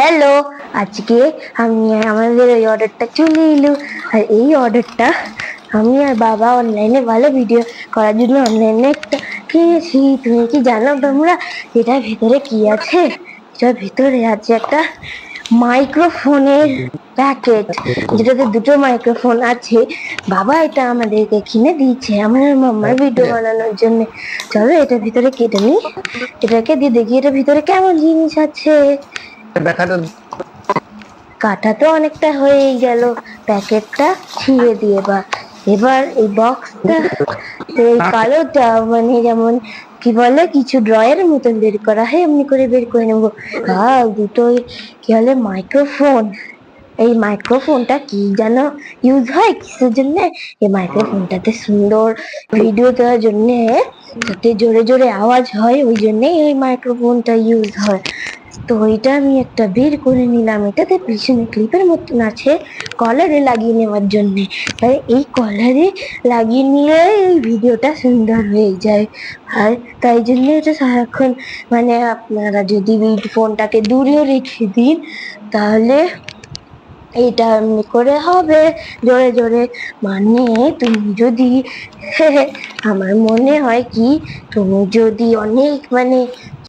Hello, আজকে আমি আমাদের ওই অর্ডারটা চলে এলো। আর এই অর্ডারটা আমি আর বাবা অনলাইনে ভালো ভিডিও করার জন্য অনলাইনে একটা কিনেছি। তুমি কি জানো তোমরা এটার ভিতরে কি আছে? এটার ভিতরে আছে একটা মাইক্রোফোনের প্যাকেট, যেটাতে দুটো মাইক্রোফোন আছে। বাবা এটা আমাদেরকে কিনে দিয়েছে আমার মাম্মার ভিডিও বানানোর জন্য। চলো এটার ভিতরে কেটে নি, এটাকে দিয়ে দেখি এটার ভিতরে কেমন জিনিস আছে। কাটা তো অনেকটা হয়েই গেল, প্যাকেটটা ছিঁড়ে দিয়ে এবার এই বক্সটা, এই কালোটা মানে যেমন কি বলে কিছু ড্রয়ের মতন বের করা হয়, এমনি করে বের করে নেবো। দুটো কি বলে মাইক্রোফোন। এই মাইক্রোফোনটা কি যেন ইউজ হয় কিসের জন্য? এই মাইক্রোফোনটাতে সুন্দর ভিডিও দেওয়ার জন্য, যাতে জোরে জোরে আওয়াজ হয়, ওই জন্যই এই মাইক্রোফোনটা ইউজ হয়। তো ওইটা আমি একটা বের করে নিলাম। এটাতে পিছনে ক্লিপের মতন আছে কলারে লাগিয়ে নেওয়ার জন্য। তাই এই কলারে লাগিয়ে নিলে এই ভিডিওটা সুন্দর হয়ে যায়। আর তাই জন্য এটা সারাক্ষণ মানে আপনারা যদি ফোনটাকে দূরেও রেখে দিন, তাহলে এটা এমনি করে হবে জোরে জোরে। মানে তুমি যদি আমার মনে হয় কি, তুমি যদি অনেক মানে